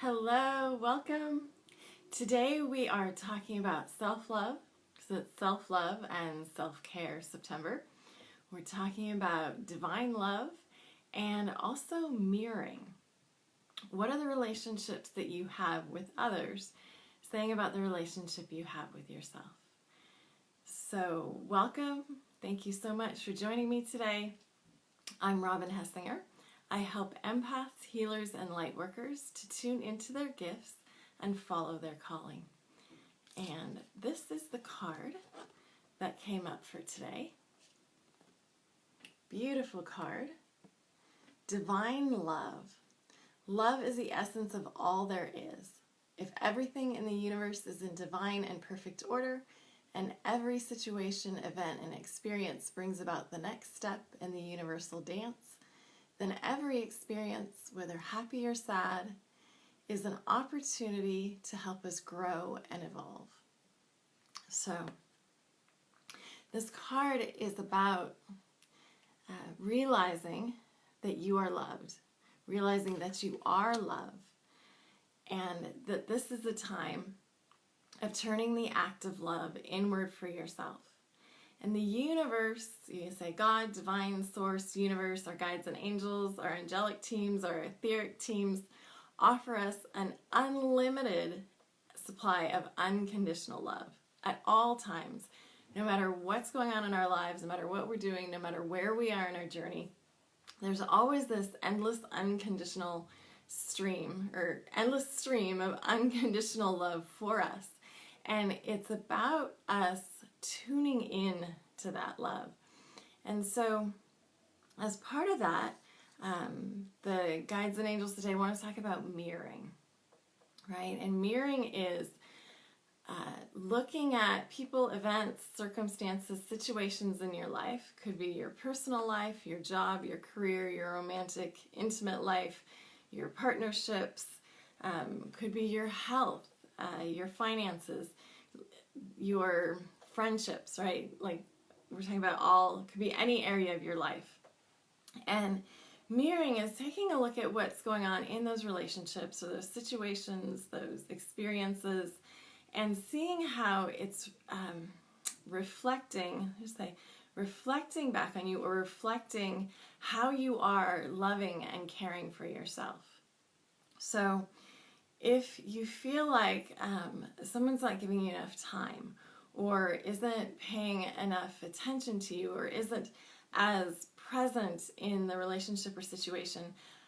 Hello, welcome. Today we are talking about self-love, because it's self-love and self-care September. We're talking about divine love and also mirroring. What are the relationships that you have with others saying about the relationship you have with yourself? So welcome. Thank you so much for joining me today. I'm Robin Hessinger. I help empaths, healers, and light workers to tune into their gifts and follow their calling. And this is the card that came up for today. Beautiful card. Divine love. Love is the essence of all there is. If everything in the universe is in divine and perfect order, and every situation, event, and experience brings about the next step in the universal dance, then every experience, whether happy or sad, is an opportunity to help us grow and evolve. So, this card is about realizing that you are loved, realizing that you are love, and that this is the time of turning the act of love inward for yourself. And the universe, you can say God, divine source, universe, our guides and angels, our angelic teams, our etheric teams, offer us an unlimited supply of unconditional love at all times. No matter what's going on in our lives, no matter what we're doing, no matter where we are in our journey, there's always this endless unconditional stream of unconditional love for us. And it's about us tuning in to that love. And so as part of that, the guides and angels today want to talk about mirroring, right? And mirroring is looking at people, events, circumstances, situations in your life. Could be your personal life, your job, your career, your romantic, intimate life, your partnerships, could be your health, your finances, your friendships, right? Like we're talking about all, it could be any area of your life. And mirroring is taking a look at what's going on in those relationships or those situations, those experiences, and seeing how it's reflecting back on you, or reflecting how you are loving and caring for yourself. So if you feel like someone's not giving you enough time, or isn't paying enough attention to you, or isn't as present in the relationship or situation,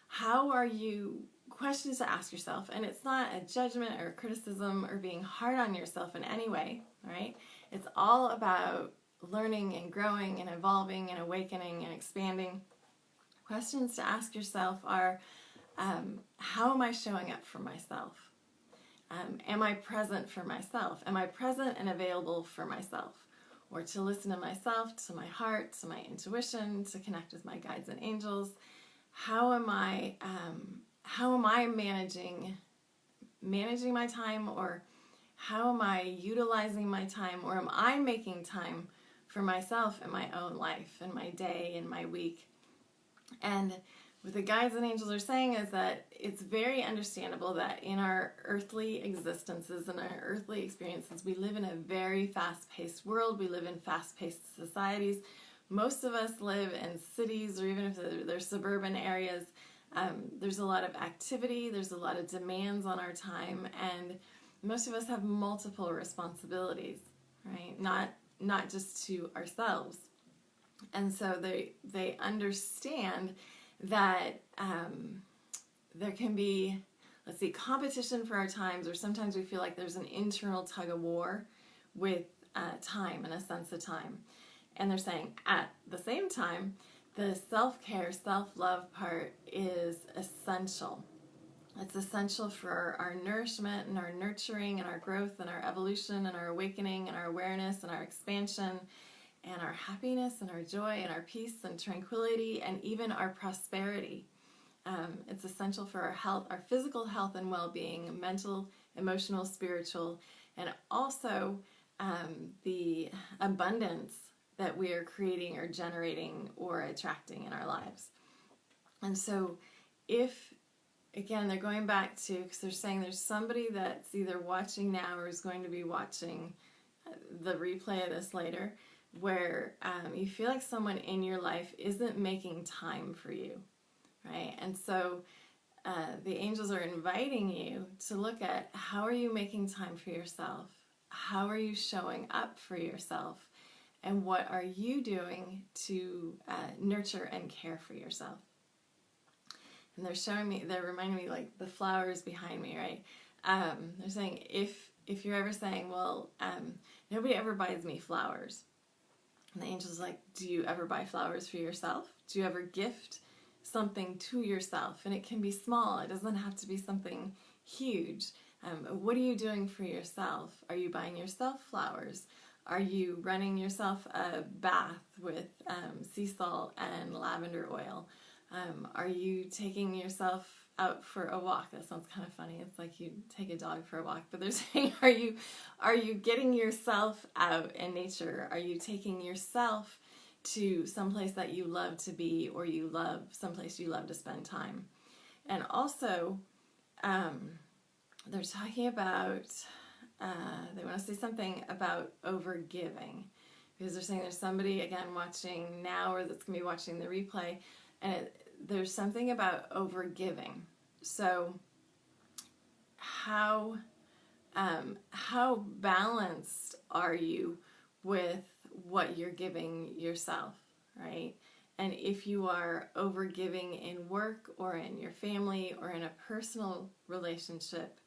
how are you, questions to ask yourself, and it's not a judgment or criticism or being hard on yourself in any way, right? It's all about learning and growing and evolving and awakening and expanding. Questions to ask yourself are, how am I showing up for myself? Am I present for myself? Am I present and available for myself? Or to listen to myself, to my heart, to my intuition, to connect with my guides and angels? How am I managing my time, or how am I utilizing my time, or am I making time for myself in my own life, in my day, in my week? And what the guides and angels are saying is that it's very understandable that in our earthly existences and our earthly experiences, we live in a very fast-paced world. We live in fast-paced societies. Most of us live in cities, or even if they're suburban areas. There's a lot of activity, there's a lot of demands on our time, and most of us have multiple responsibilities, right? Not just to ourselves. And so they understand that there can be, competition for our times, or sometimes we feel like there's an internal tug of war with time and a sense of time. And they're saying at the same time, the self-care, self-love part is essential. It's essential for our nourishment and our nurturing and our growth and our evolution and our awakening and our awareness and our expansion and our happiness and our joy and our peace and tranquility and even our prosperity. It's essential for our health, our physical health and well-being, mental, emotional, spiritual, and also the abundance that we are creating or generating or attracting in our lives. And so if again, they're going back to, because they're saying there's somebody that's either watching now or is going to be watching the replay of this later, where you feel like someone in your life isn't making time for you, right? And so the angels are inviting you to look at, how are you making time for yourself? How are you showing up for yourself? And what are you doing to nurture and care for yourself? And they're reminding me, like the flowers behind me, right? They're saying, if you're ever saying, well, nobody ever buys me flowers. And the angel's like, do you ever buy flowers for yourself? Do you ever gift something to yourself? And it can be small. It doesn't have to be something huge. What are you doing for yourself? Are you buying yourself flowers? Are you running yourself a bath with sea salt and lavender oil? Are you taking yourself out for a walk? That sounds kind of funny. It's like you take a dog for a walk, but they're saying, are you getting yourself out in nature? Are you taking yourself to someplace that you love to be, or someplace you love to spend time? And also, they're talking about, they want to say something about overgiving, because they're saying there's somebody, again, watching now or that's going to be watching the replay, and there's something about overgiving. So how balanced are you with what you're giving yourself, right? And if you are overgiving in work or in your family or in a personal relationship,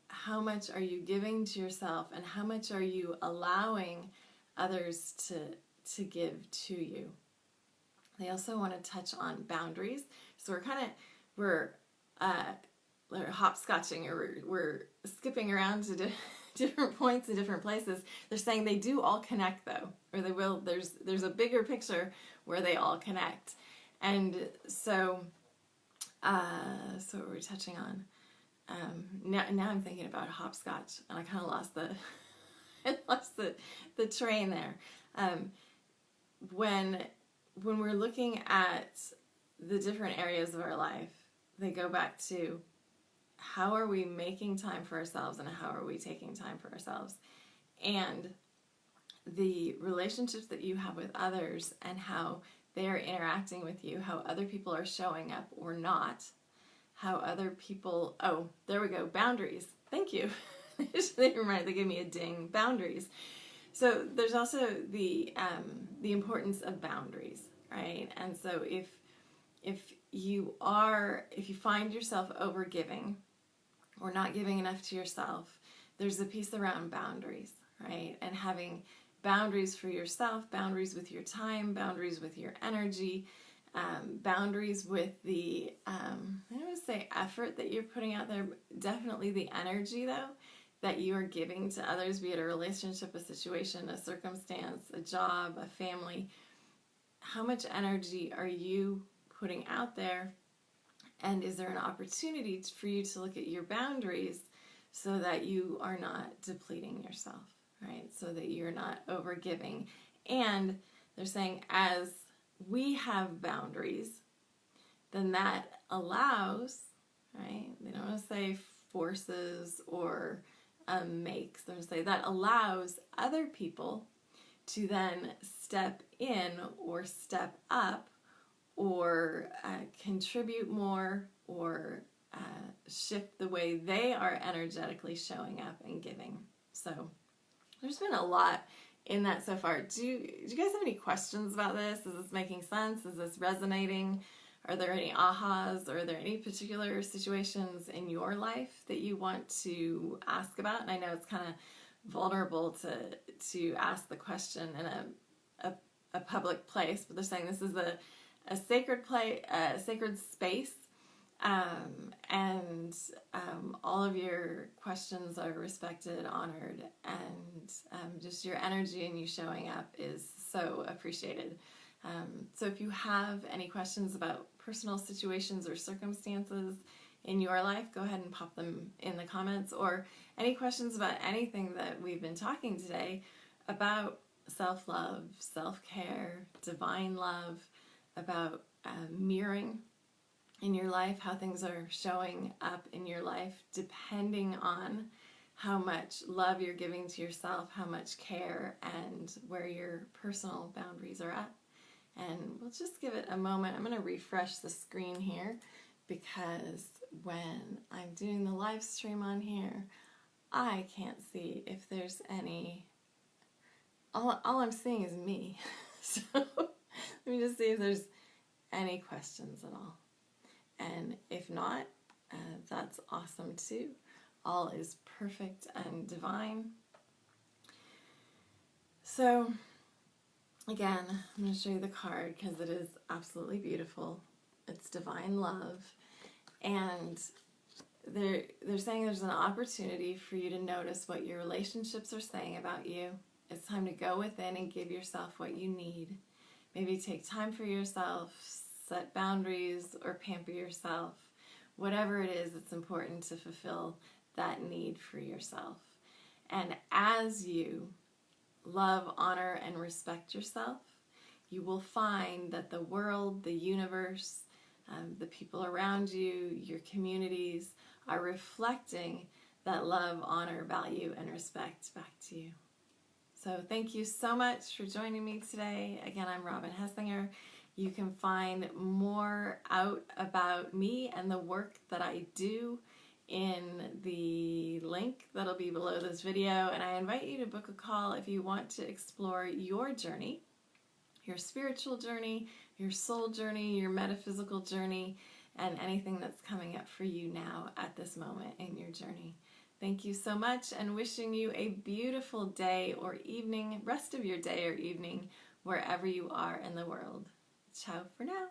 how much are you giving to yourself, and how much are you allowing others to give to you? They also want to touch on boundaries. So we're hopscotching, or we're skipping around to different points in different places. They're saying they do all connect, though, or they will. There's a bigger picture where they all connect. And so what we're touching on. Now I'm thinking about hopscotch, and I kind of lost the train there. When we're looking at the different areas of our life, they go back to, how are we making time for ourselves, and how are we taking time for ourselves? And the relationships that you have with others, and how they are interacting with you, how other people are showing up or not, how other people, oh, there we go, boundaries. Thank you. They gave me a ding, boundaries. So there's also the importance of boundaries, right? And so if you find yourself overgiving or not giving enough to yourself, there's a piece around boundaries, right? And having boundaries for yourself, boundaries with your time, boundaries with your energy, boundaries with the, I don't want to say effort that you're putting out there, definitely the energy, though, that you are giving to others, be it a relationship, a situation, a circumstance, a job, a family. How much energy are you putting out there? And is there an opportunity for you to look at your boundaries so that you are not depleting yourself, right? So that you're not overgiving. And they're saying, as we have boundaries, then that allows, right? They don't want to say forces or makes. They're going to say that allows other people to then step in or step up or contribute more or shift the way they are energetically showing up and giving. So there's been a lot in that so far. Do you guys have any questions about this? Is this making sense? Is this resonating? Are there any ahas? Or are there any particular situations in your life that you want to ask about? And I know it's kind of vulnerable to ask the question in a public place, but they're saying this is a sacred place, a sacred space, and all of your questions are respected, honored, and just your energy and you showing up is so appreciated. So if you have any questions about personal situations or circumstances in your life, go ahead and pop them in the comments, or any questions about anything that we've been talking today about self-love, self-care, divine love, about mirroring, in your life, how things are showing up in your life, depending on how much love you're giving to yourself, how much care, and where your personal boundaries are at. And we'll just give it a moment. I'm going to refresh the screen here because when I'm doing the live stream on here, I can't see if there's any. All I'm seeing is me. So let me just see if there's any questions at all. And if not, that's awesome too. All is perfect and divine. So again, I'm going to show you the card because it is absolutely beautiful. It's divine love. And they're saying there's an opportunity for you to notice what your relationships are saying about you. It's time to go within and give yourself what you need. Maybe take time for yourself, set boundaries, or pamper yourself. Whatever it is, it's important to fulfill that need for yourself. And as you love, honor, and respect yourself, you will find that the world, the universe, the people around you, your communities are reflecting that love, honor, value, and respect back to you. So thank you so much for joining me today. Again, I'm Robin Hessinger. You can find more out about me and the work that I do in the link that'll be below this video. And I invite you to book a call if you want to explore your journey, your spiritual journey, your soul journey, your metaphysical journey, and anything that's coming up for you now at this moment in your journey. Thank you so much, and wishing you a beautiful day or evening, rest of your day or evening, wherever you are in the world. Ciao for now.